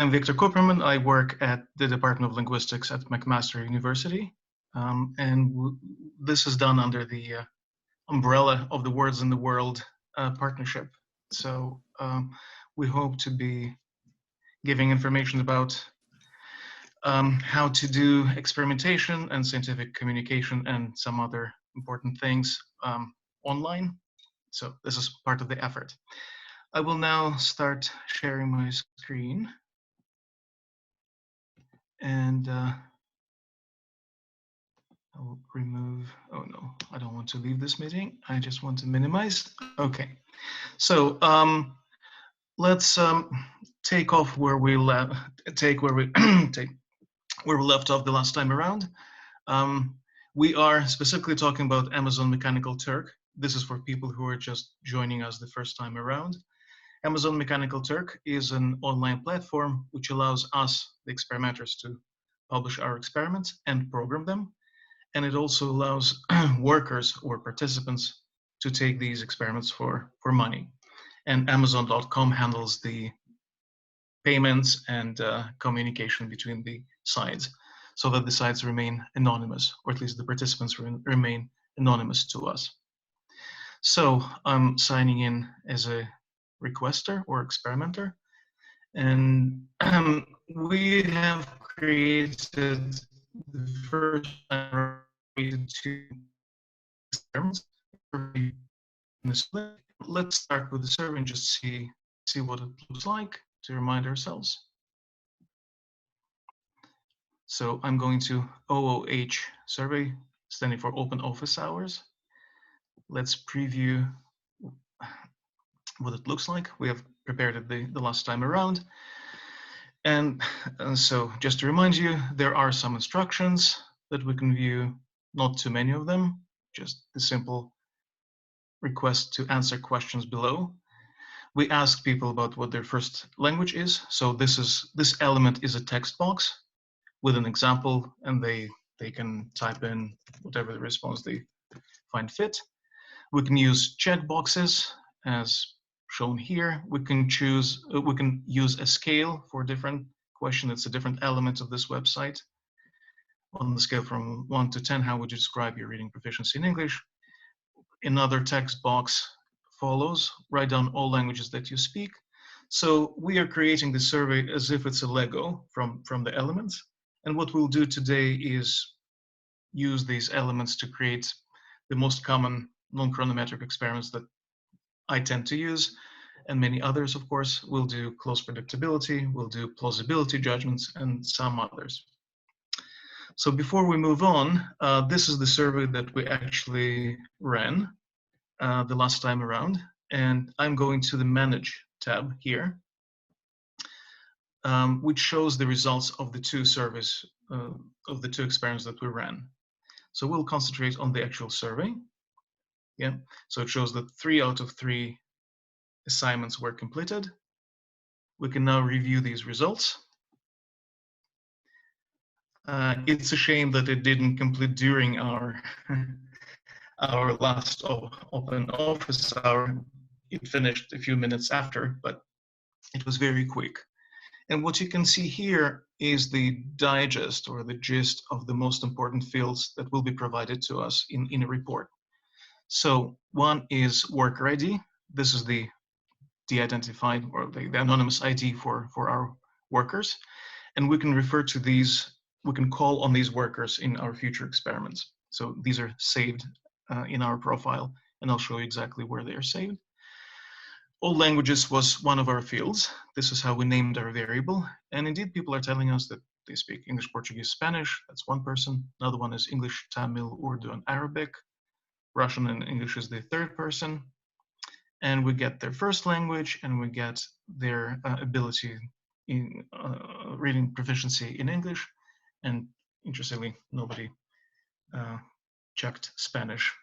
I'm Victor Kopperman. I work at the Department of Linguistics at McMaster University. This is done under the umbrella of the Words in the World partnership. So we hope to be giving information about how to do experimentation and scientific communication and some other important things online. So this is part of the effort. I will now start sharing my screen. And I'll remove, oh no, I don't want to leave this meeting. I just want to minimize. Okay, so let's take off where we left, where we left off the last time around. We are specifically talking about Amazon Mechanical Turk. This is for people who are just joining us the first time around. Amazon Mechanical Turk is an online platform which allows us, the experimenters, to publish our experiments and program them. And it also allows workers or participants to take these experiments for money. And Amazon.com handles the payments and communication between the sides so that the sites remain anonymous, or at least the participants remain anonymous to us. So I'm signing in as a requester or experimenter. And we have created the first two experiments. Let's start with the survey and just see what it looks like to remind ourselves. So I'm going to OOH survey, standing for Open Office Hours. Let's preview what it looks like. We have prepared it the last time around. And so just to remind you, there are some instructions that we can view, not too many of them, just the simple request to answer questions below. We ask people about what their first language is. So this element is a text box with an example, and they can type in whatever the response they find fit. We can use check boxes as shown here. We can use a scale for a different question. It's a different element of this website. On the scale from 1 to 10, how would you describe your reading proficiency in English? Another text box follows. Write down all languages that you speak. So we are creating the survey as if it's a Lego from the elements. And what we'll do today is use these elements to create the most common non-chronometric experiments that I tend to use, and many others, of course. We'll do close predictability, we'll do plausibility judgments, and some others. So before we move on, this is the survey that we actually ran the last time around, and I'm going to the Manage tab here, which shows the results of the two surveys, of the two experiments that we ran. So we'll concentrate on the actual survey. Yeah, so it shows that 3 out of 3 assignments were completed. We can now review these results. It's a shame that it didn't complete during our our last open office hour. It finished a few minutes after, but it was very quick. And what you can see here is the digest or the gist of the most important fields that will be provided to us in a report. So one is worker ID. This is the de-identified or the anonymous ID for our workers. And we can refer to these, we can call on these workers in our future experiments. So these are saved in our profile, and I'll show you exactly where they are saved. All languages was one of our fields. This is how we named our variable. And indeed, people are telling us that they speak English, Portuguese, Spanish. That's one person. Another one is English, Tamil, Urdu, and Arabic. Russian and English is the third person. And we get their first language, and we get their ability in reading proficiency in English. And interestingly, nobody checked Spanish,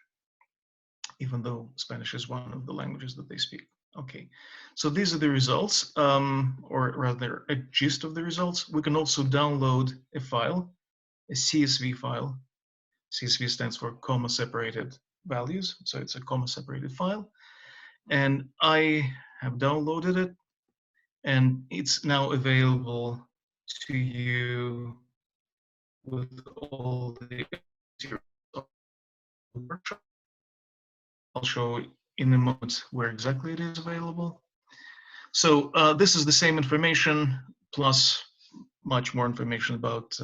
even though Spanish is one of the languages that they speak. Okay, so these are the results, or rather a gist of the results. We can also download a file, a CSV file. CSV stands for comma separated values, so it's a comma separated file. And I have downloaded it, and it's now available to you with all the materials of the workshop. I'll show in a moment where exactly it is available. So this is the same information plus much more information about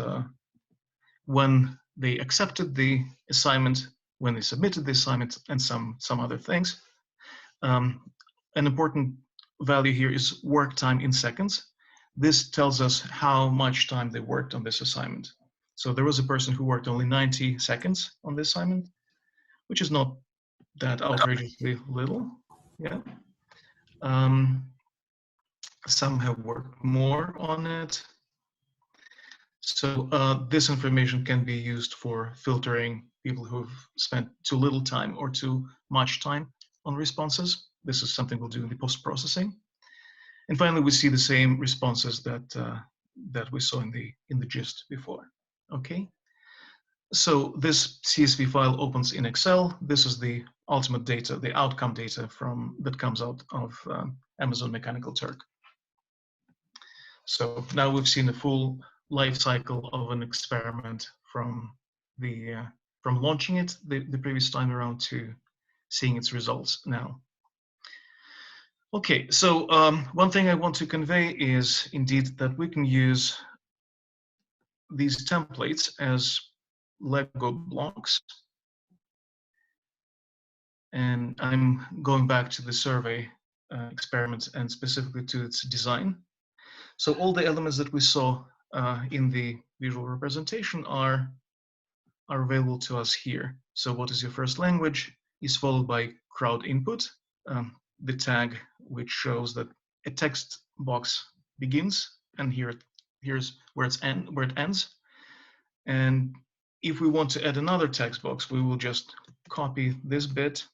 when they accepted the assignment, when they submitted the assignment, and some other things. An important value here is work time in seconds. This tells us how much time they worked on this assignment. So there was a person who worked only 90 seconds on this assignment, which is not that outrageously little. Yeah. Some have worked more on it. So this information can be used for filtering people who've spent too little time or too much time on responses. This is something we'll do in the post-processing. And finally, we see the same responses that we saw in the gist before. Okay. So this CSV file opens in Excel. This is the ultimate data, the outcome data that comes out of Amazon Mechanical Turk. So now we've seen the full life cycle of an experiment from launching it the previous time around to seeing its results now. Okay, so one thing I want to convey is indeed that we can use these templates as Lego blocks. And I'm going back to the survey experiment and specifically to its design. So all the elements that we saw in the visual representation are available to us here. So what is your first language is followed by crowd input, the tag which shows that a text box begins, and here's where it ends. And if we want to add another text box, we will just copy this bit,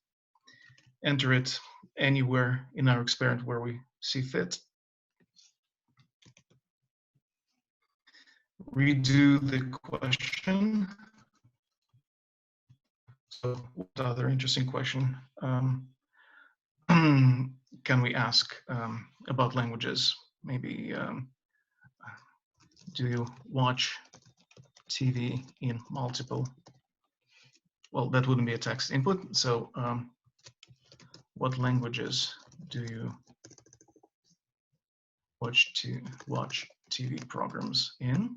enter it anywhere in our experiment where we see fit, redo the question. So what other interesting question can we ask about languages? Maybe do you watch TV in multiple? Well, that wouldn't be a text input. So what languages do you watch TV programs in?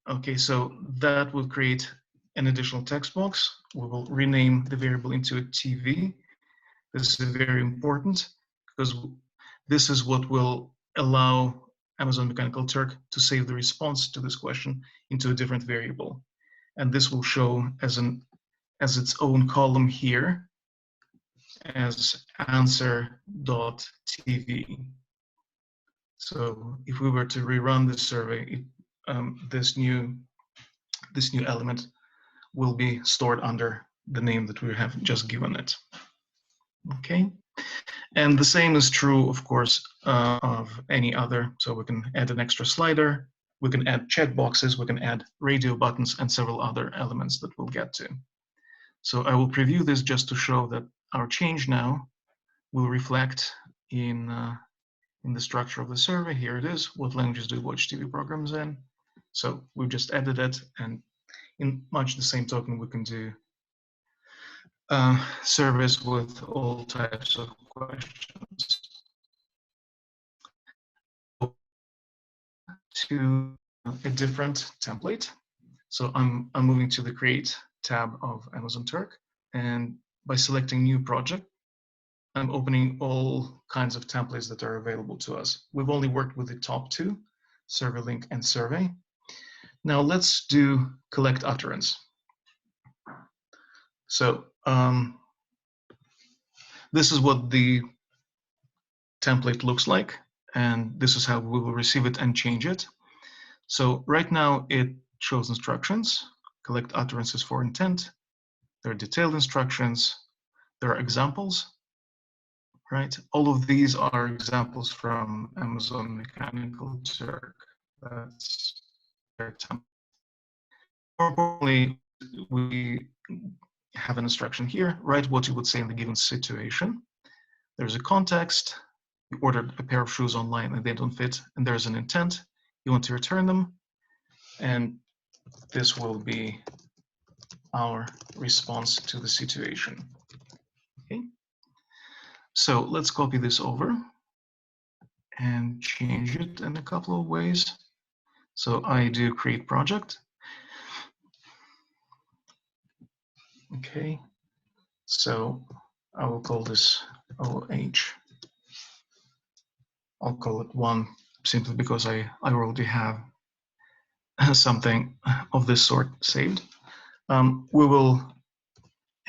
Okay, so that will create an additional text box. We will rename the variable into a TV. This is very important because this is what will allow Amazon Mechanical Turk to save the response to this question into a different variable. And this will show as its own column here as answer.tv. So if we were to rerun this survey, this new element will be stored under the name that we have just given it. Okay, and the same is true, of course, of any other. So we can add an extra slider, we can add checkboxes, we can add radio buttons, and several other elements that we'll get to. So I will preview this just to show that our change now will reflect in the structure of the survey. Here it is. What languages do you watch TV programs in? So we've just added it, and in much the same token, we can do surveys with all types of questions. To a different template. So I'm moving to the Create tab of Amazon Turk, and by selecting New Project, I'm opening all kinds of templates that are available to us. We've only worked with the top two, Survey Link and Survey. Now let's do Collect Utterance. So this is what the template looks like, and this is how we will receive it and change it. So right now it shows instructions, collect utterances for intent. There are detailed instructions. There are examples, right? All of these are examples from Amazon Mechanical Turk. That's their template. More importantly, we have an instruction here, write what you would say in the given situation. there's a context, you ordered a pair of shoes online and they don't fit, and there's an intent, you want to return them, and this will be our response to the situation. Okay, so let's copy this over and change it in a couple of ways. So I do create project. Okay, so I will call this OH. I'll call it 1 simply because I already have something of this sort saved. We will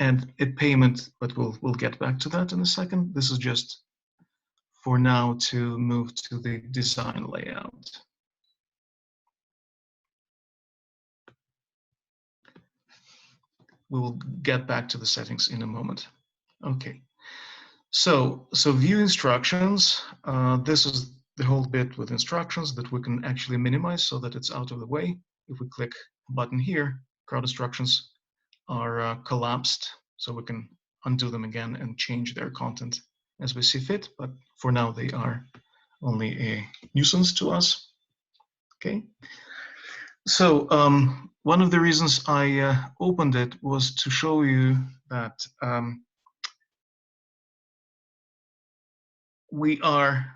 add a payment, but we'll get back to that in a second. This is just for now to move to the design layout. We will get back to the settings in a moment. Okay, so view instructions. This is the whole bit with instructions that we can actually minimize so that it's out of the way. If we click a button here, crowd instructions are collapsed, so we can undo them again and change their content as we see fit, but for now they are only a nuisance to us. Okay, so one of the reasons I opened it was to show you that we are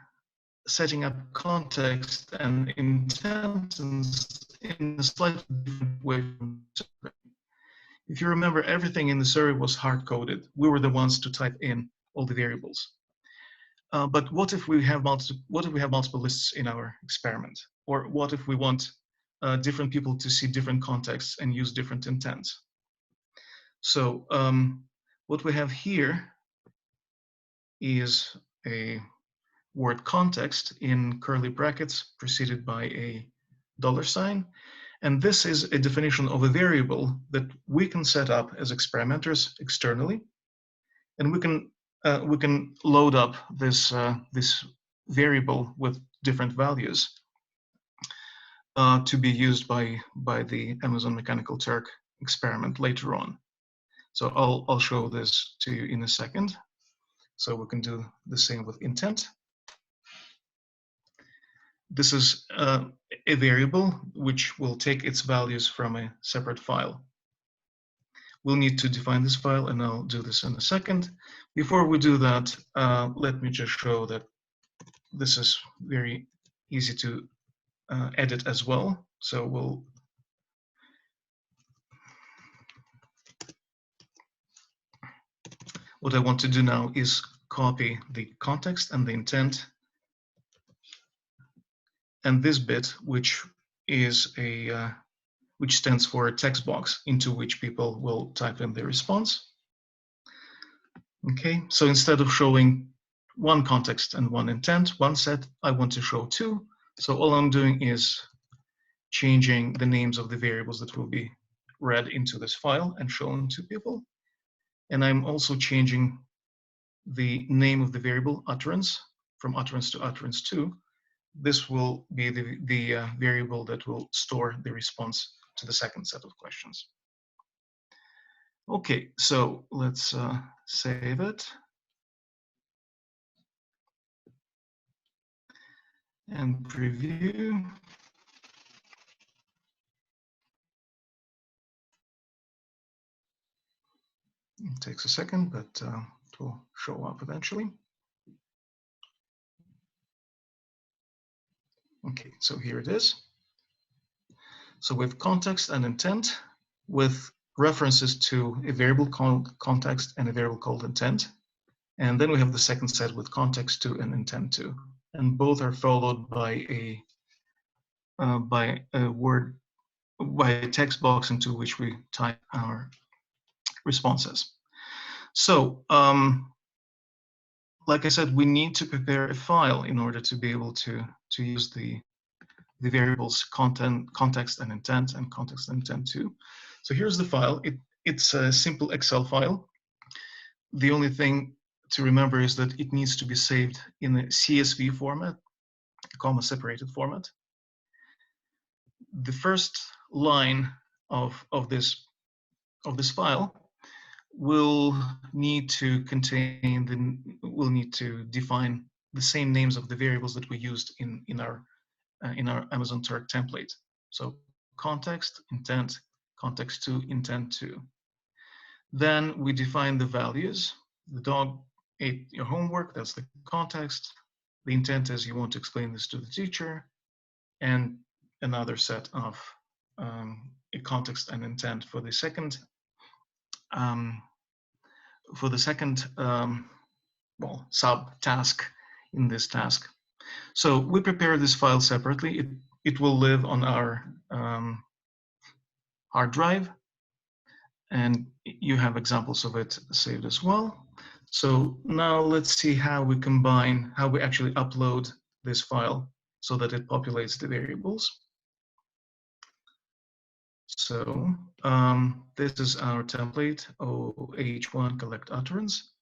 setting up context and intent in a slightly different way. If you remember, everything in the survey was hard-coded. We were the ones to type in all the variables. But what if we have multiple lists in our experiment? Or what if we want different people to see different contexts and use different intents? So what we have here is a word context in curly brackets preceded by a $sign. And this is a definition of a variable that we can set up as experimenters externally. And we can load up this variable with different values to be used by the Amazon Mechanical Turk experiment later on. So I'll show this to you in a second. So we can do the same with intent. This is a variable which will take its values from a separate file. We'll need to define this file, and I'll do this in a second. Before we do that, let me just show that this is very easy to edit as well. So what I want to do now is copy the context and the intent, and this bit, which is which stands for a text box into which people will type in their response. Okay, so instead of showing one context and one intent, one set, I want to show 2. So all I'm doing is changing the names of the variables that will be read into this file and shown to people. And I'm also changing the name of the variable utterance from utterance to utterance 2. This will be the variable that will store the response to the second set of questions. Okay, so let's save it. And preview. It takes a second, but it will show up eventually. Okay, so here it is. So with context and intent, with references to a variable called context and a variable called intent. And then we have the second set with context to and intent to. And both are followed by a text box into which we type our responses. So, like I said, we need to prepare a file in order to be able to use the variables context and intent to. So here's the file. It's a simple Excel file. The only thing to remember is that it needs to be saved in a CSV format, comma separated format. The first line of this file we'll need to define the same names of the variables that we used in our Amazon Turk template. So context, intent, context2, intent2. Then we define the values. The dog ate your homework, that's the context. The intent is you want to explain this to the teacher, and another set of a context and intent for the second sub task in this task. So we prepare this file separately. It will live on our hard drive, and you have examples of it saved as well. So now let's see how we actually upload this file so that it populates the variables. So this is our template, OH1 collect utterance.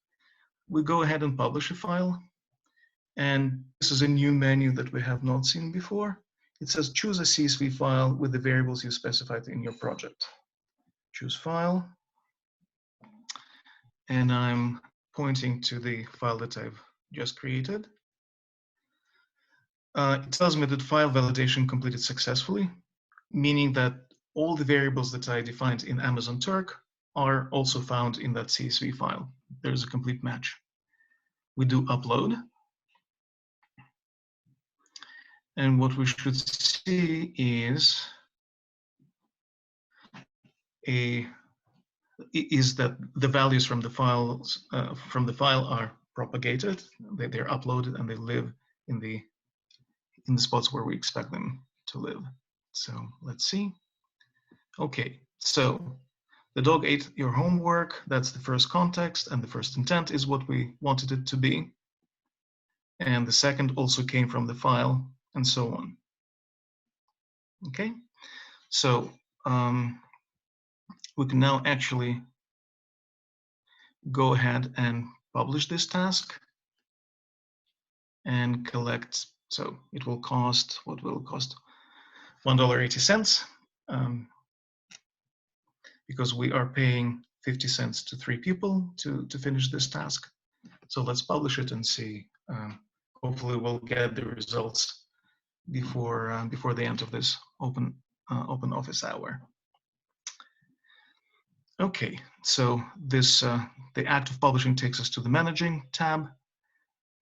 We go ahead and publish a file. And this is a new menu that we have not seen before. It says choose a CSV file with the variables you specified in your project. Choose file. And I'm pointing to the file that I've just created. It tells me that file validation completed successfully, meaning that all the variables that I defined in Amazon Turk are also found in that CSV file. There's a complete match. We do upload. And what we should see is that the values from the file are propagated. They're uploaded and they live in the spots where we expect them to live. So let's see. Okay, so the dog ate your homework. That's the first context, and the first intent is what we wanted it to be. And the second also came from the file, and so on. Okay, so we can now actually go ahead and publish this task and collect. So it will cost, what will it cost? $1.80, because we are paying 50 cents to 3 people to finish this task. So let's publish it and see. Hopefully we'll get the results before the end of this open office hour. Okay, so this the act of publishing takes us to the managing tab,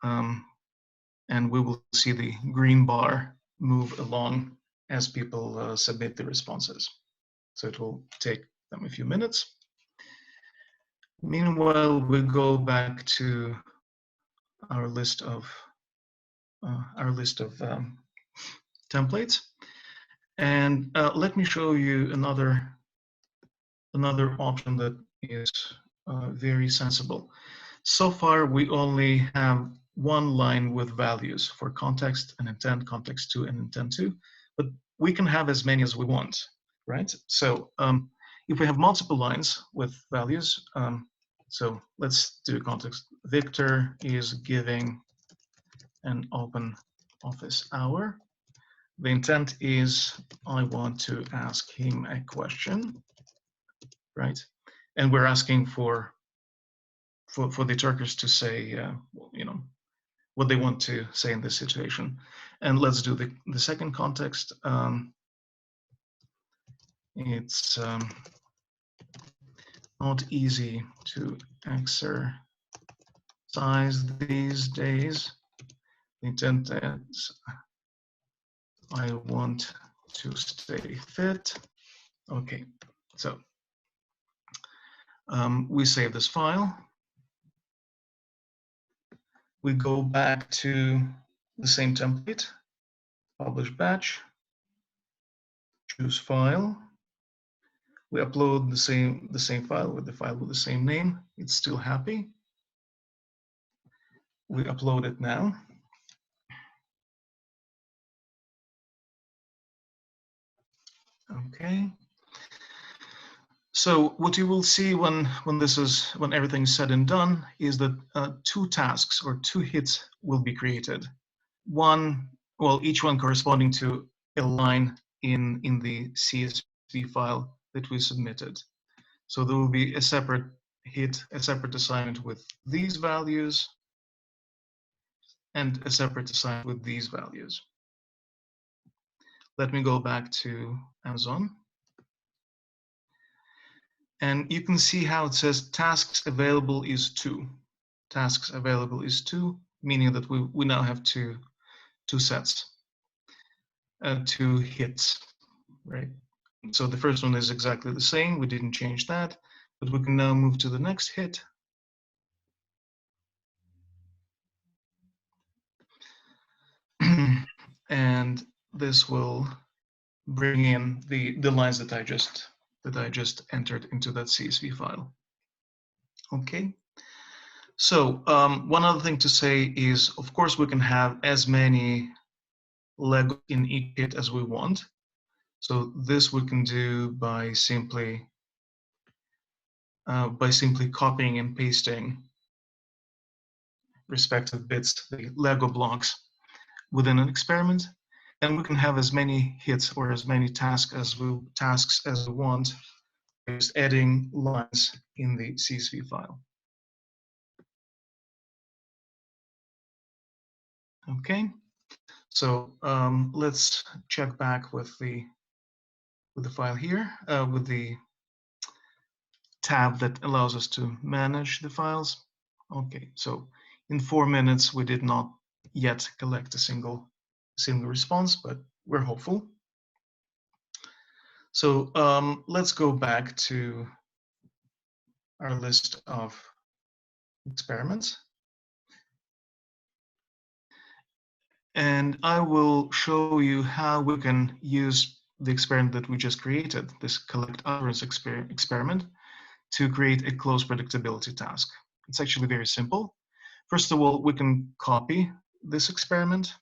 and we will see the green bar move along as people submit the responses. So it will take them a few minutes. Meanwhile, we go back to our list of templates, and let me show you another option that is very sensible. So far, we only have one line with values for context and intent, context2 and intent2, but we can have as many as we want, right? So if we have multiple lines with values, so let's do context. Victor is giving an open office hour. The intent is I want to ask him a question, right? And we're asking for the Turkers to say, what they want to say in this situation. And let's do the second context. It's not easy to exercise these days. The intent is I want to stay fit. Okay, so we save this file. We go back to the same template, publish batch, choose file. We upload the same file with the same name. It's still happy. We upload it now. Okay. So what you will see when everything's said and done is that 2 tasks or 2 hits will be created. Each one corresponding to a line in the CSV file that we submitted. So there will be a separate hit a separate assignment with these values and a separate assignment with these values. Let me go back to Amazon. And you can see how it says tasks available is 2. Tasks available is 2, meaning that we now have two sets, 2 hits, right? So the first one is exactly the same. We didn't change that, but we can now move to the next hit. And this will bring in the lines that I just entered into that CSV file. Okay. So one other thing to say is, of course, we can have as many Legos in each hit as we want. So this we can do by simply copying and pasting respective bits, the Lego blocks, within an experiment, and we can have as many hits or as many tasks as we want, just adding lines in the CSV file. Okay, so let's check back with the file here, with the tab that allows us to manage the files. Okay, so in 4 minutes we did not yet collect a single response, but we're hopeful. So let's go back to our list of experiments. And I will show you how we can use the experiment that we just created, this collect utterance experiment, to create a close predictability task. It's actually very simple. First of all, we can copy this experiment.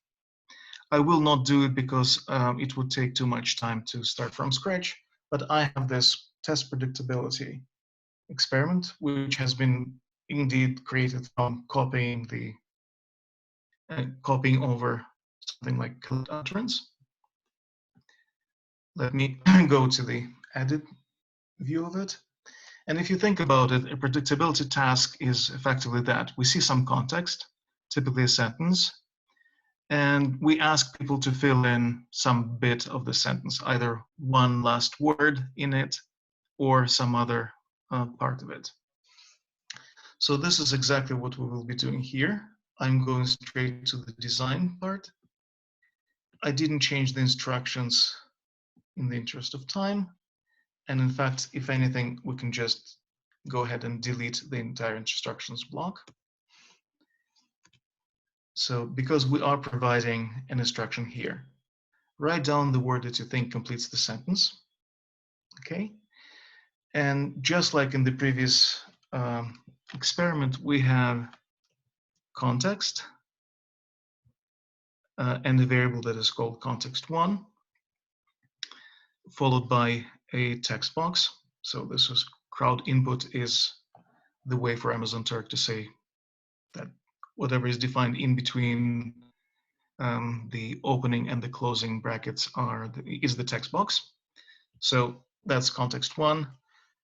I will not do it because it would take too much time to start from scratch, but I have this test predictability experiment, which has been indeed created from copying over something like collect utterance. Let me go to the edit view of it. And if you think about it, a predictability task is effectively that. We see some context, typically a sentence, and we ask people to fill in some bit of the sentence, either one last word in it or some other part of it. So this is exactly what we will be doing here. I'm going straight to the design part. I didn't change the instructions in the interest of time. And in fact, if anything, we can just go ahead and delete the entire instructions block. So because we are providing an instruction here, write down the word that you think completes the sentence. Okay. And just like in the previous experiment, we have context and a variable that is called context1, followed by a text box. So this is crowd input is the way for Amazon Turk to say that whatever is defined in between the opening and the closing brackets is the text box. So that's context1,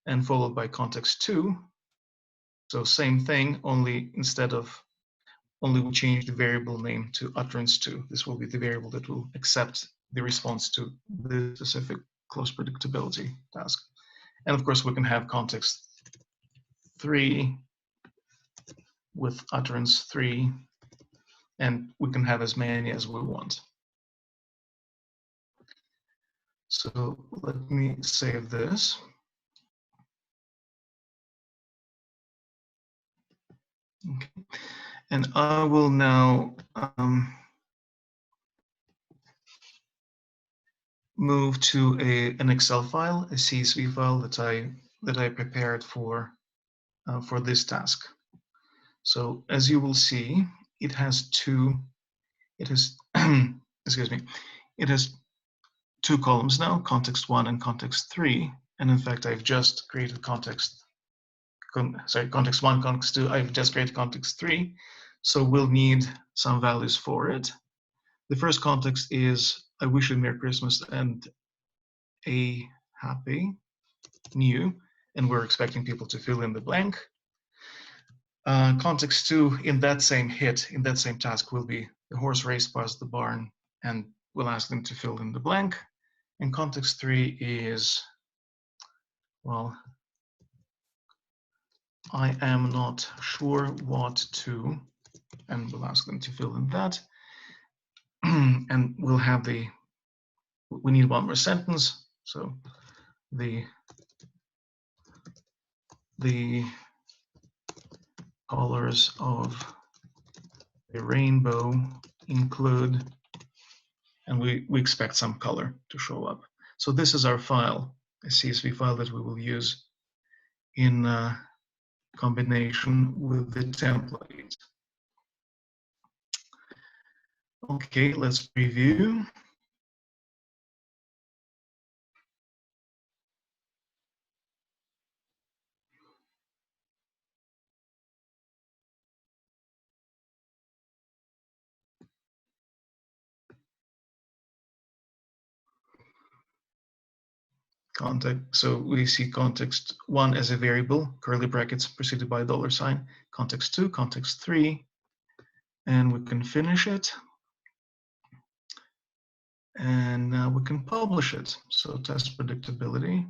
and followed by context2. So same thing, only we change the variable name to utterance2. This will be the variable that will accept the response to the specific close predictability task. And of course, we can have context3 with utterance3, and we can have as many as we want. So let me save this. Okay. And I will now move to an Excel file, a CSV file that I prepared for this task. So as you will see, it has excuse me, it has 2 columns now, context1 and context3. And in fact, I've just created context1, context2, I've just created context3. So we'll need some values for it. The first context is, I wish you Merry Christmas and a Happy New and we're expecting people to fill in the blank. Context 2 in that same hit, in that same task, will be the horse raced past the barn, and we'll ask them to fill in the blank. And context 3 is, well, I am not sure what to, and we'll ask them to fill in that. And we'll have we need one more sentence. So the colors of the rainbow include, and we expect some color to show up. So this is our file, a CSV file that we will use in combination with the template. Okay, let's preview. So we see context 1 as a variable, curly brackets preceded by a $sign, context 2, context 3, and we can finish it. And now we can publish it. So test predictability,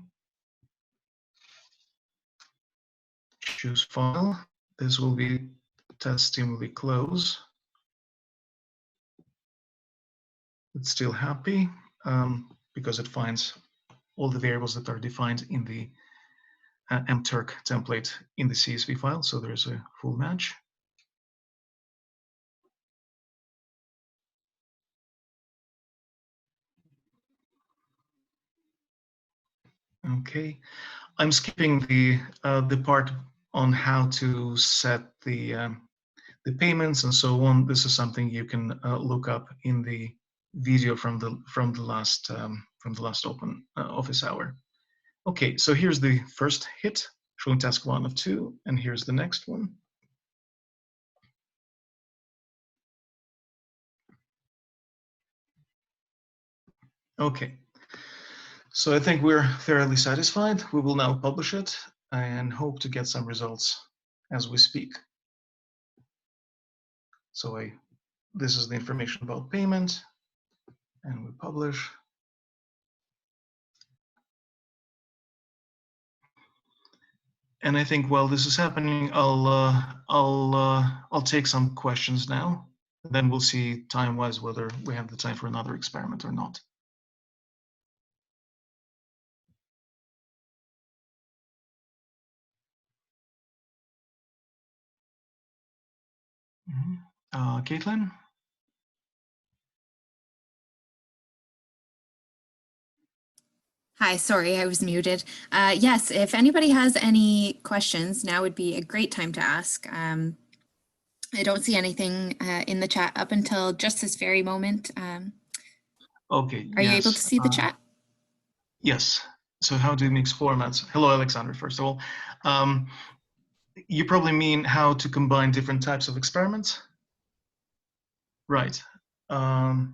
choose file. This will be test stimuli close. It's still happy because it finds all the variables that are defined in the mturk template in the CSV file. So there's a full match. Okay, I'm skipping the part on how to set the payments and so on. This is something you can look up in the video from the last open office hour. Okay, so here's the first hit showing task 1 of 2, and here's the next one. Okay, so I think we're fairly satisfied. We will now publish it and hope to get some results as we speak. So this is the information about payment, and we publish. And I think while this is happening, I'll take some questions now. Then we'll see time-wise whether we have the time for another experiment or not. Caitlin? Hi, sorry, I was muted. Yes, if anybody has any questions, now would be a great time to ask. I don't see anything in the chat up until just this very moment. Okay. Are you able to see the chat? Yes. So how do you mix formats? Hello, Alexander, first of all. You probably mean how to combine different types of experiments? Right.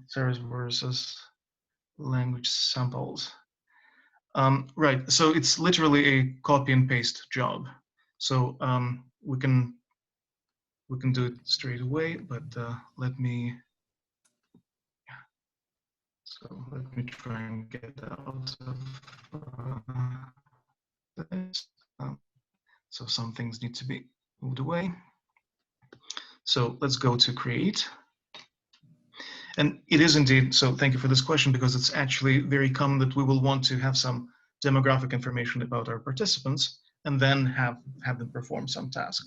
Series versus language samples. Right. So it's literally a copy and paste job. So we can do it straight away, but let me try and get out of this. So some things need to be moved away. So let's go to create. And it is indeed, so thank you for this question, because it's actually very common that we will want to have some demographic information about our participants and then have them perform some task.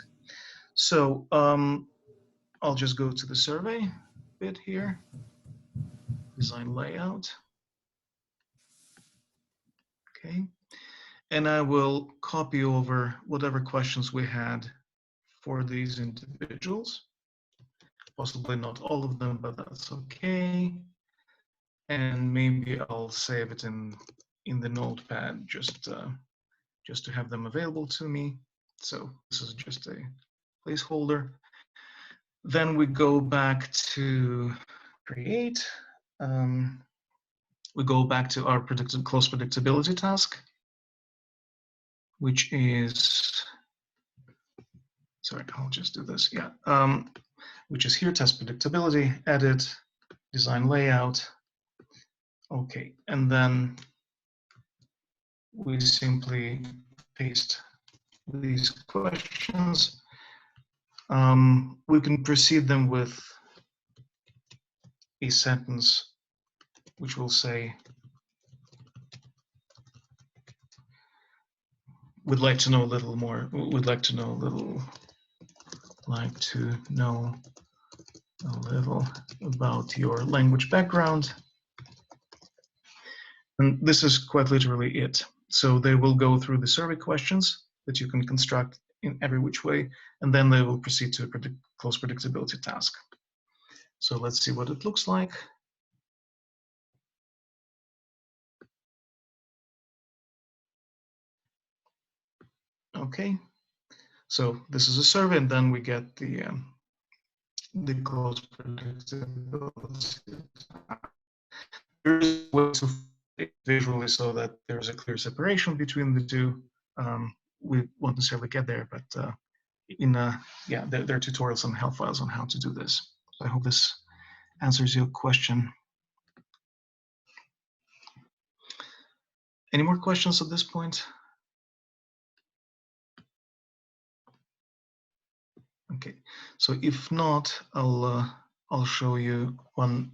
So I'll just go to the survey bit here, design layout. Okay, and I will copy over whatever questions we had for these individuals. Possibly not all of them, but that's okay. And maybe I'll save it in the notepad just to have them available to me. So this is just a placeholder. Then we go back to create. We go back to our close predictability task. which is, sorry, I'll just do this, yeah, which is here, test predictability, edit, design layout. Okay, and then we simply paste these questions. We can precede them with a sentence which will say, would like to know a little more, would like to know a little, like to know a little about your language background. And this is quite literally it. So they will go through the survey questions that you can construct in every which way, and then they will proceed to a close predictability task. So let's see what it looks like. Okay, so this is a survey, and then we get the close predictability. There's a way to visually so that there's a clear separation between the two. We won't necessarily get there, but yeah, there are tutorials and help files on how to do this. So I hope this answers your question. Any more questions at this point? Okay, so if not, I'll show you one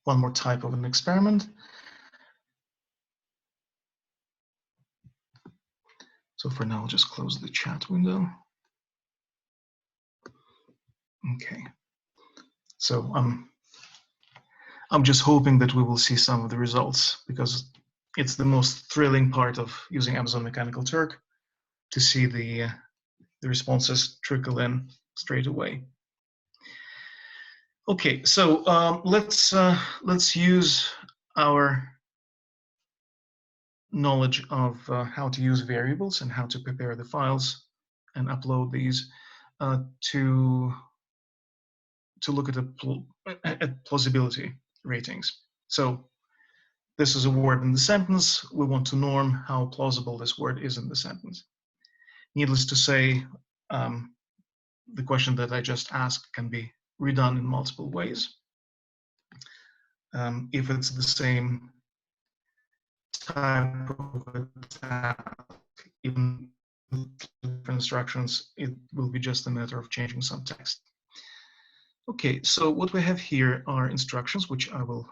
more type of an experiment. So for now, I'll just close the chat window. Okay, so I'm just hoping that we will see some of the results, because it's the most thrilling part of using Amazon Mechanical Turk, to see the responses trickle in straight away. Okay, so let's use our knowledge of how to use variables and how to prepare the files and upload these to look at plausibility ratings. So this is a word in the sentence. We want to norm how plausible this word is in the sentence. Needless to say, the question that I just asked can be redone in multiple ways. If it's the same type of attack, even with different instructions, it will be just a matter of changing some text. Okay, so what we have here are instructions, which I will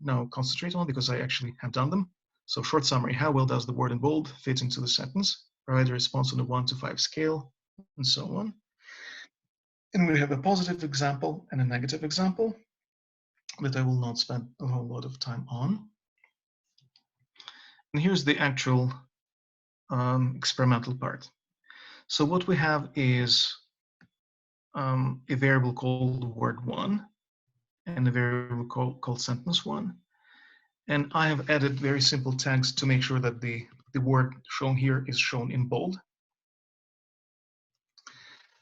now concentrate on because I actually have done them. So short summary, how well does the word in bold fit into the sentence? Provide a response on a 1 to 5 scale, and so on. And we have a positive example and a negative example that I will not spend a whole lot of time on. And here's the actual experimental part. So what we have is a variable called word1 and a variable called sentence1. And I have added very simple tags to make sure that the word shown here is shown in bold.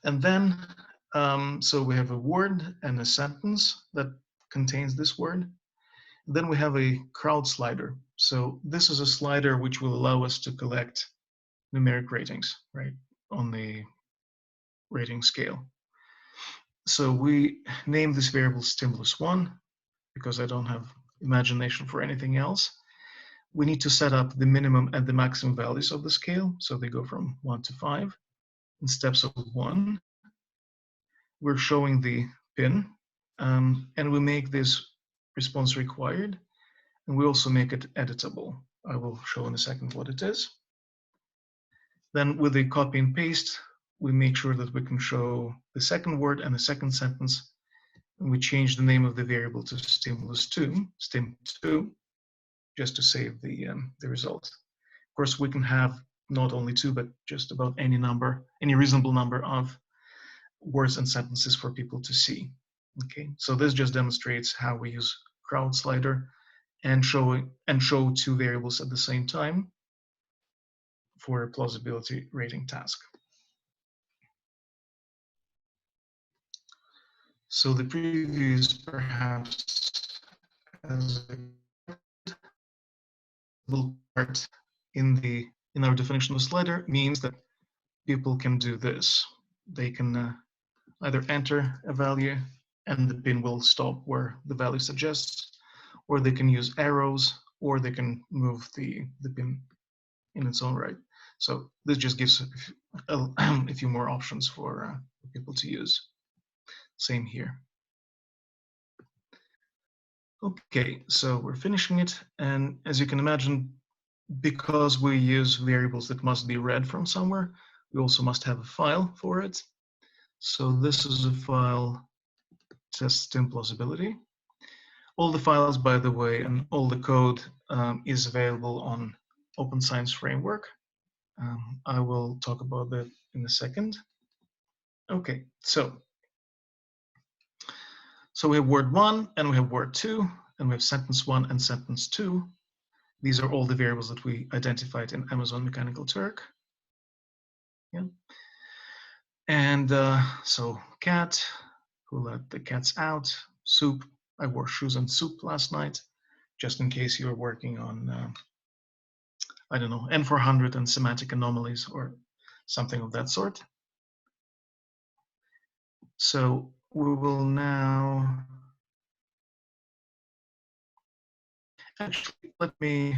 And then, so we have a word and a sentence that contains this word. Then we have a crowd slider. So this is a slider which will allow us to collect numeric ratings, right, on the rating scale. So we name this variable stimulus1 because I don't have imagination for anything else. We need to set up the minimum and the maximum values of the scale. So they go from 1 to 5 in steps of 1. We're showing the pin, and we make this response required, and we also make it editable. I will show in a second what it is. Then with the copy and paste, we make sure that we can show the second word and the second sentence, and we change the name of the variable to stimulus2, stim2, just to save the result. Of course, we can have not only 2, but just about any number, any reasonable number of words and sentences for people to see. Okay, so this just demonstrates how we use crowd slider and show 2 variables at the same time for a plausibility rating task. So the preview is perhaps as a part in the in our definition of slider means that people can do this. They can either enter a value and the bin will stop where the value suggests, or they can use arrows, or they can move the bin in its own right. So this just gives a few more options for people to use. Same here. Okay, so we're finishing it. And as you can imagine, because we use variables that must be read from somewhere, we also must have a file for it. So this is a file, test implausibility. All the files, by the way, and all the code is available on Open Science Framework. I will talk about that in a second. Okay, so we have word 1 and we have word 2, and we have sentence 1 and sentence 2. These are all the variables that we identified in Amazon Mechanical Turk. Yeah. And so cat, who let the cats out, soup, I wore shoes and soup last night, just in case you're working on, I don't know, N400 and semantic anomalies or something of that sort. So we will now, actually, let me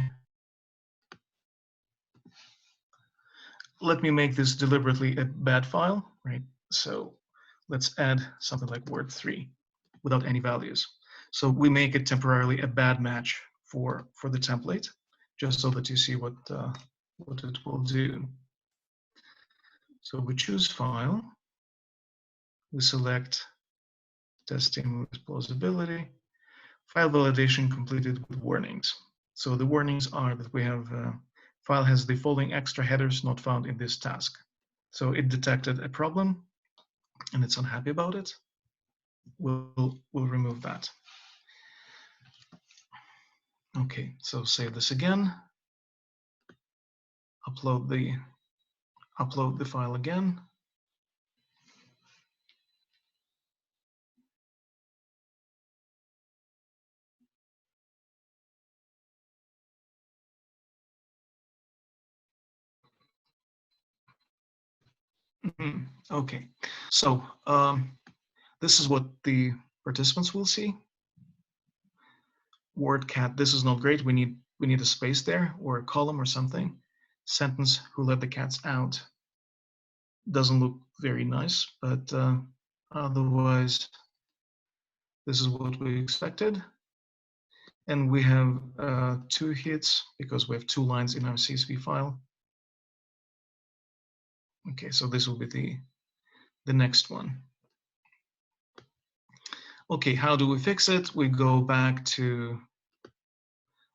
make this deliberately a bad file, right? So let's add something like word 3 without any values. So we make it temporarily a bad match for the template, just so that you see what it will do. So we choose file, we select testing with plausibility, file validation completed with warnings. So the warnings are that we have file has the following extra headers not found in this task. So it detected a problem and it's unhappy about it. We'll remove that. Okay, so save this again. Upload the file again. Okay, so this is what the participants will see. Word cat, this is not great. We need a space there or a column or something. Sentence, who let the cats out, doesn't look very nice, but otherwise, this is what we expected. And we have 2 hits because we have 2 lines in our CSV file. Okay, so this will be the next one. Okay, how do we fix it? We go back to,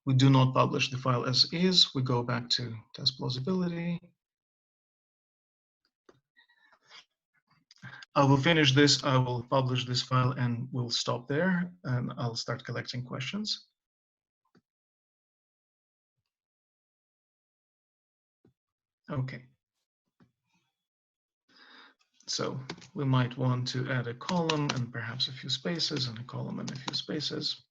we do not publish the file as is. We go back to test plausibility. I will finish this, I will publish this file, and we'll stop there, and I'll start collecting questions. Okay. So we might want to add a column and perhaps a few spaces, and a column and a few spaces.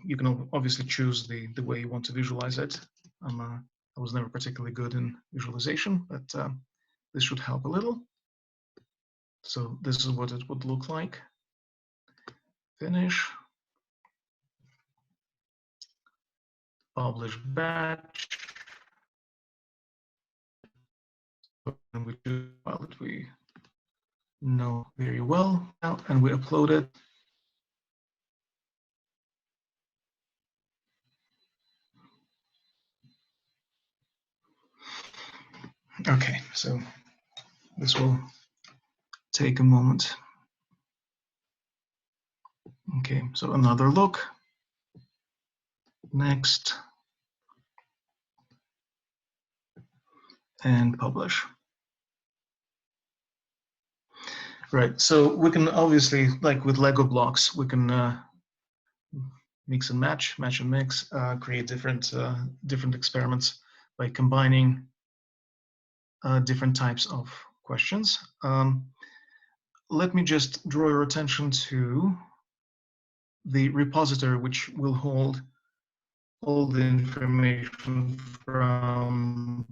You can obviously choose the way you want to visualize it. I was never particularly good in visualization, but this should help a little. So this is what it would look like. Finish. Publish batch. And we do a file that we know very well now, and we upload it. Okay, so this will take a moment. Okay, so another look. Next. And publish. Right, so we can obviously, like with Lego blocks, we can mix and match and mix, create different experiments by combining different types of questions. Let me just draw your attention to the repository, which will hold all the information from.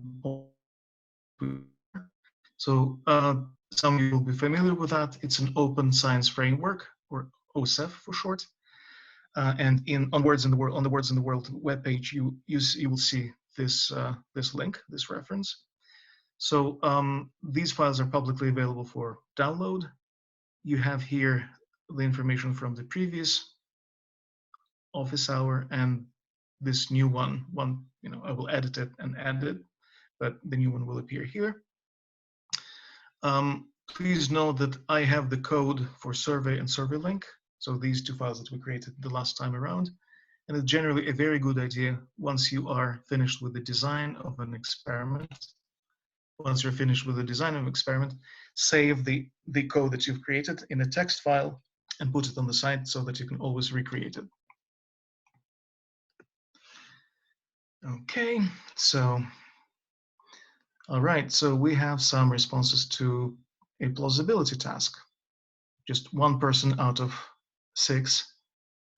So some of you will be familiar with that. It's an open science framework, or OSEF for short. And on Words in the World, on the Words in the World webpage, you will see this this link, this reference. So these files are publicly available for download. You have here the information from the previous office hour and this new one. I will edit it and add it, but the new one will appear here. Please note that I have the code for survey and survey link. So these two files that we created the last time around. And it's generally a very good idea once you are finished with the design of an experiment. Once you're finished with the design of an experiment, save the code that you've created in a text file and put it on the site so that you can always recreate it. Okay, so, all right, so we have some responses to a plausibility task. Just one person out of 6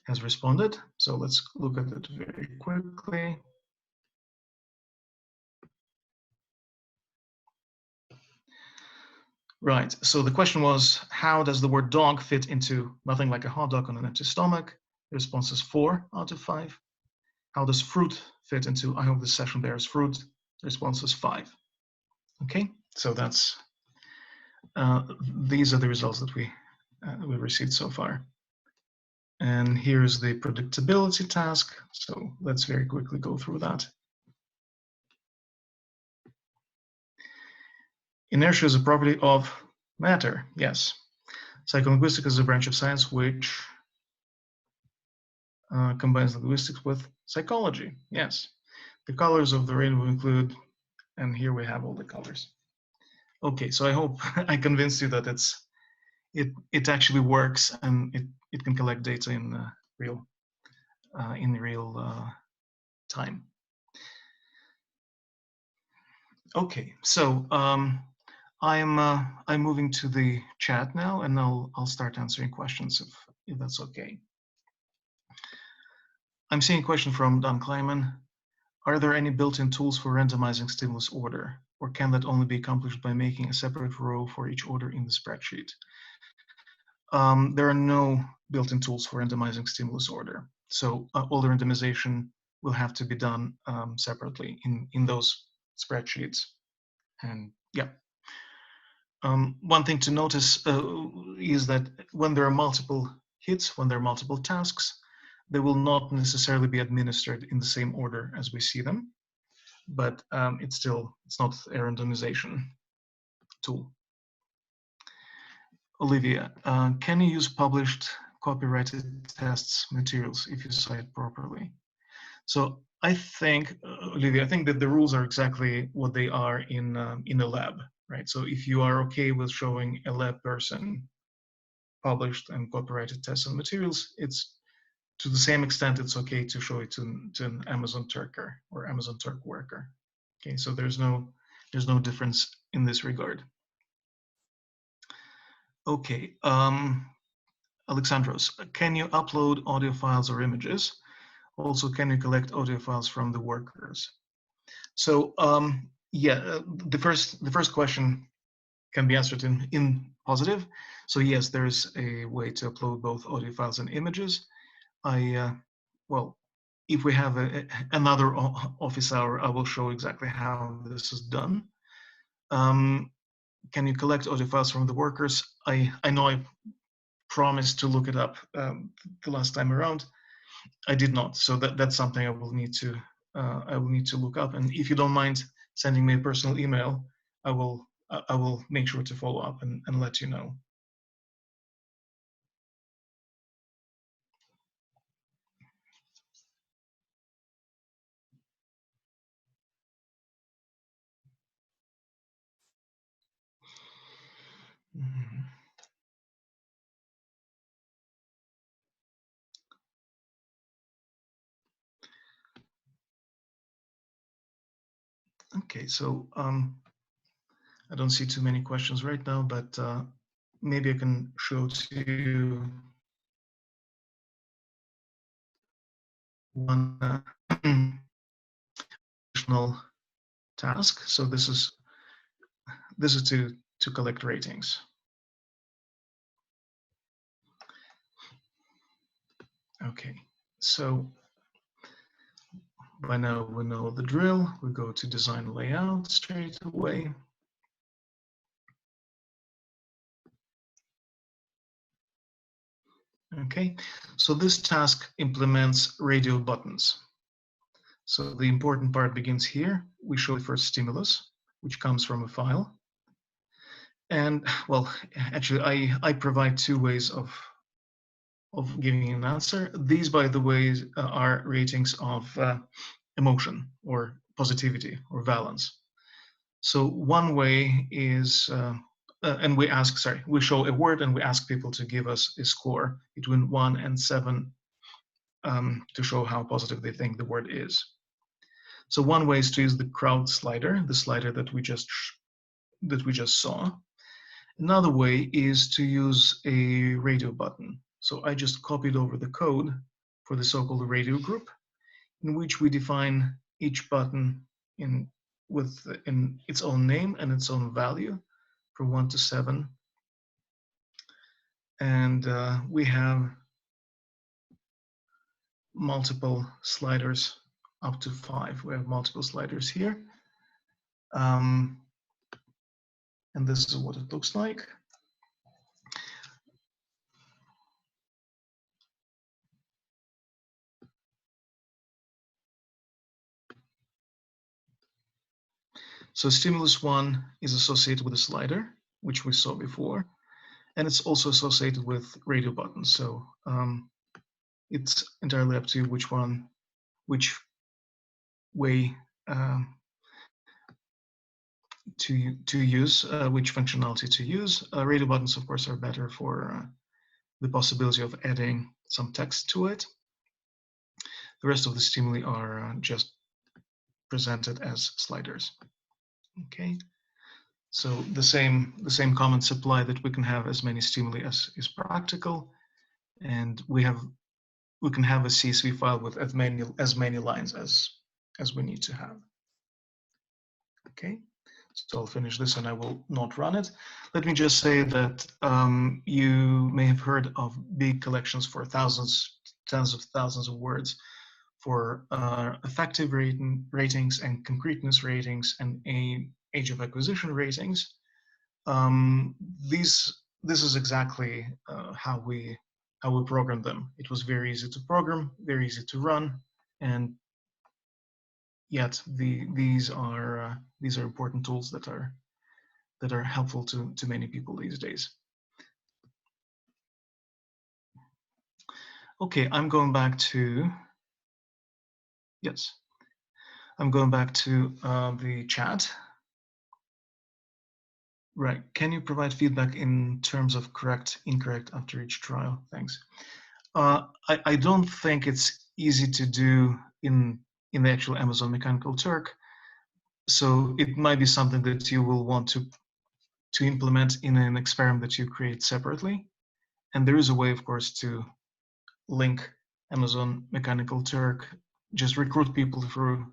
has responded. So let's look at it very quickly. Right, so the question was, how does the word dog fit into nothing like a hot dog on an empty stomach? The response is 4 out of 5. How does fruit fit into I hope this session bears fruit? The response is 5. Okay, so that's these are the results that we received so far. And here's the predictability task. So let's very quickly go through that. Inertia is a property of matter, yes. Psycholinguistic is a branch of science which combines linguistics with psychology, yes. The colors of the rainbow include, and here we have all the colors. Okay, so I hope I convinced you that it actually works and it can collect data in real time. Okay, so I'm moving to the chat now, and I'll start answering questions if that's okay. I'm seeing a question from Don Kleiman. Are there any built-in tools for randomizing stimulus order, or can that only be accomplished by making a separate row for each order in the spreadsheet? There are no built-in tools for randomizing stimulus order, so all the randomization will have to be done separately in those spreadsheets. And yeah. One thing to notice is that when there are multiple hits, when there are multiple tasks, they will not necessarily be administered in the same order as we see them, but it's not a randomization tool. Olivia, can you use published copyrighted tests materials if you cite properly? So I think, Olivia, I think that the rules are exactly what they are in a lab, right? So if you are okay with showing a lab person published and copyrighted tests and materials, it's to the same extent it's okay to show it to an Amazon Turker or Amazon Turk worker. Okay, so there's no difference in this regard. Okay, Alexandros, can you upload audio files or images? Also, can you collect audio files from the workers? So yeah, the first question can be answered in positive. So yes, there is a way to upload both audio files and images. Well, if we have another office hour, I will show exactly how this is done. Can you collect audio files from the workers? I know I promised to look it up the last time around. I did not, so that's something I will need to look up. And if you don't mind sending me a personal email, I will make sure to follow up and let you know. Mm-hmm. Okay, so I don't see too many questions right now, but maybe I can show to you one additional task. So this is to collect ratings. Okay, so by now we know the drill. We go to design layout straight away. Okay, so this task implements radio buttons. So the important part begins here. We show the first stimulus, which comes from a file. And well, actually, I provide two ways of giving an answer. These, by the way, are ratings of emotion or positivity or valence. So one way is, and we show a word and we ask people to give us a score between 1 and 7 to show how positive they think the word is. So one way is to use the crowd slider, the slider that we just saw. Another way is to use a radio button. So I just copied over the code for the so-called radio group, in which we define each button in its own name and its own value from 1 to 7. And we have multiple sliders up to 5. We have multiple sliders here. And this is what it looks like. So stimulus 1 is associated with a slider, which we saw before, and it's also associated with radio buttons. So it's entirely up to which way to use, which functionality to use. Radio buttons, of course, are better for the possibility of adding some text to it. The rest of the stimuli are just presented as sliders. Okay, so the same comments apply, that we can have as many stimuli as is practical, and we can have a CSV file with as many lines as we need to have. Okay, so I'll finish this and I will not run it. Let me just say that you may have heard of big collections for tens of thousands of words for effective ratings and concreteness ratings and age of acquisition ratings. This is exactly how we program them. It was very easy to program, very easy to run, and yet these are important tools that are helpful to many people these days. Okay, I'm going back to the chat. Right. Can you provide feedback in terms of correct, incorrect after each trial? Thanks. I don't think it's easy to do in the actual Amazon Mechanical Turk. So it might be something that you will want to implement in an experiment that you create separately. And there is a way, of course, to link Amazon Mechanical Turk, just recruit people through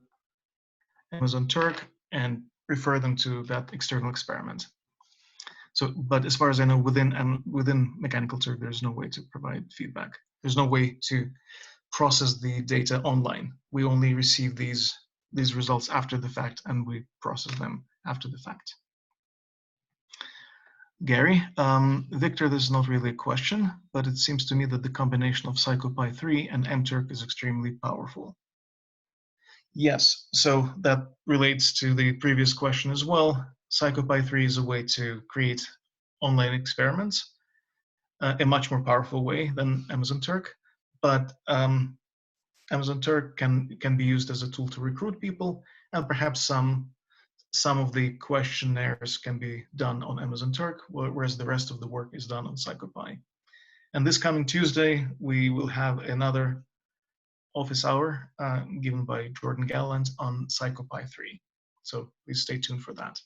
Amazon Turk and refer them to that external experiment. So, but as far as I know, within Mechanical Turk, there's no way to provide feedback. There's no way to process the data online. We only receive these results after the fact, and we process them after the fact. Gary, Victor, this is not really a question, but it seems to me that the combination of PsychoPy3 and mturk is extremely powerful. Yes, so that relates to the previous question as well. PsychoPy3 is a way to create online experiments, a much more powerful way than Amazon Turk, but Amazon Turk can be used as a tool to recruit people, and perhaps some of the questionnaires can be done on Amazon Turk, whereas the rest of the work is done on PsychoPy. And this coming Tuesday, we will have another office hour given by Jordan Gallant on PsychoPy3. So please stay tuned for that.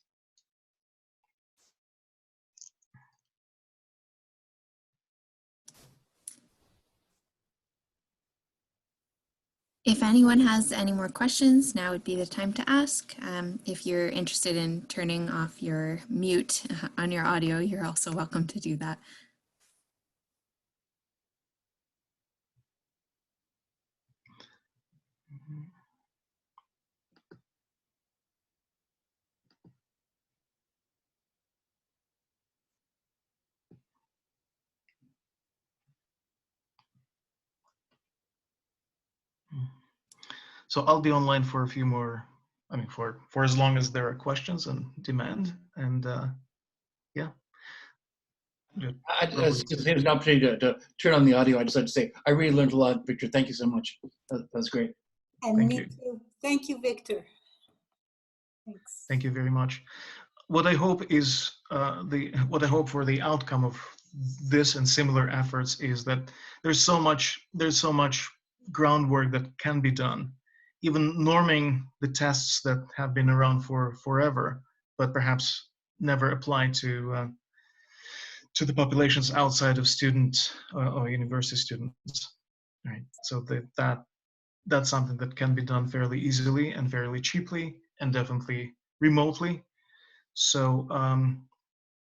If anyone has any more questions, now would be the time to ask. If you're interested in turning off your mute on your audio, you're also welcome to do that. So I'll be online for a few more, I mean, for as long as there are questions and demand. And yeah. Since it was an opportunity to turn on the audio, I just had to say, I really learned a lot, Victor. Thank you so much. That was great. And Thank me you. too. Thank you, Victor. Thanks. Thank you very much. What I hope is what I hope for the outcome of this and similar efforts is that there's so much groundwork that can be done, even norming the tests that have been around for forever, but perhaps never applied to the populations outside of student or university students. Right. So that's something that can be done fairly easily and fairly cheaply and definitely remotely. So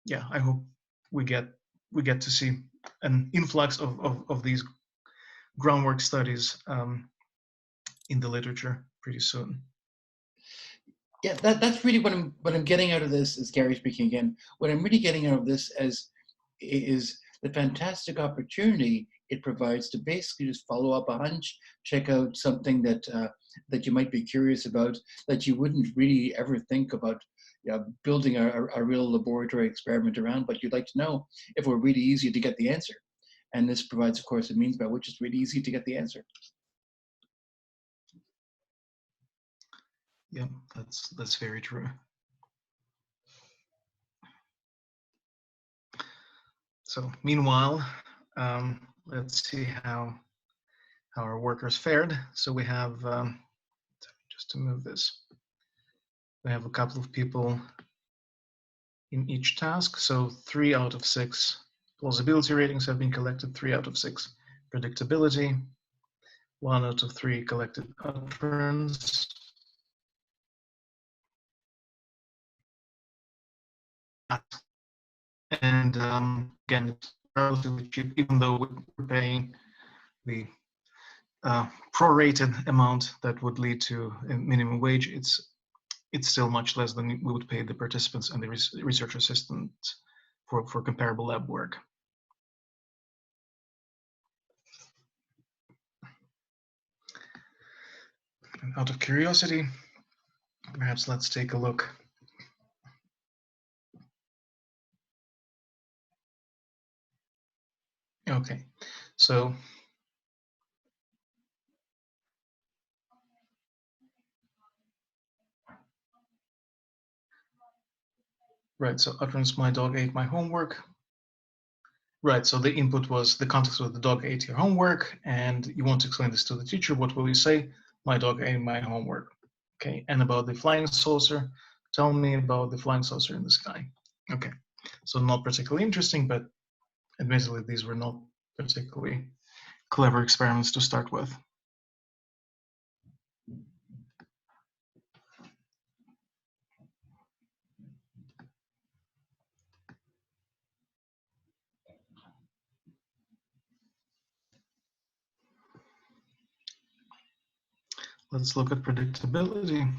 yeah, I hope we get to see an influx of these groundwork studies in the literature pretty soon. Yeah, that's really what I'm getting out of this, is Gary speaking again. What I'm really getting out of this is the fantastic opportunity it provides to basically just follow up a hunch, check out something that that you might be curious about, that you wouldn't really ever think about building a real laboratory experiment around, but you'd like to know if it were really easy to get the answer. And this provides, of course, a means by which it's really easy to get the answer. Yeah, that's very true. So meanwhile, let's see how our workers fared. So we have, just to move this, we have a couple of people in each task. So 3 out of 6 plausibility ratings have been collected, 3 out of 6 predictability, 1 out of 3 collected utterance. And again, it's relatively cheap, even though we're paying the prorated amount that would lead to a minimum wage. It's still much less than we would pay the participants and the research assistant for comparable lab work. And out of curiosity, perhaps let's take a look. Okay, so right, so utterance, my dog ate my homework. Right, so the input was the context was the dog ate your homework, and you want to explain this to the teacher. What will you say? My dog ate my homework. Okay, and about the flying saucer, tell me about the flying saucer in the sky. Okay, so not particularly interesting, but admittedly, these were not particularly clever experiments to start with. Let's look at predictability.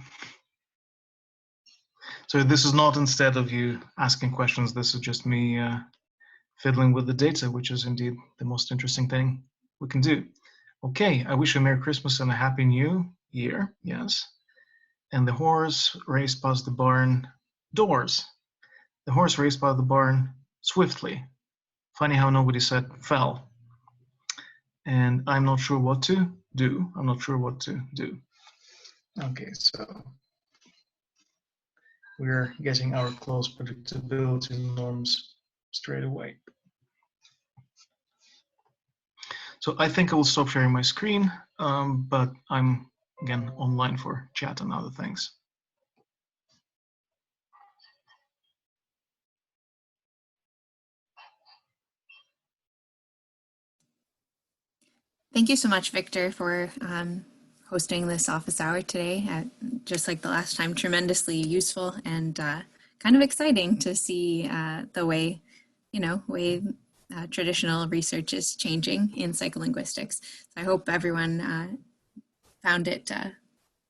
So this is not instead of you asking questions, this is just me fiddling with the data, which is indeed the most interesting thing we can do. Okay, I wish you a Merry Christmas and a Happy New Year, yes. And the horse raced past the barn doors. The horse raced by the barn swiftly. Funny how nobody said fell. And I'm not sure what to do. I'm not sure what to do. Okay, so we're getting our close predictability norms straight away. So I think I will stop sharing my screen, but I'm again online for chat and other things. Thank you so much, Victor, for hosting this office hour today. Just like the last time, tremendously useful and kind of exciting to see the way, traditional research is changing in psycholinguistics. So I hope everyone found it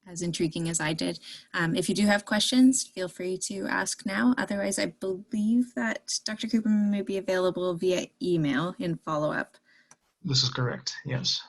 as intriguing as I did. If you do have questions, feel free to ask now. Otherwise, I believe that Dr. Cooper may be available via email in follow-up. This is correct, yes.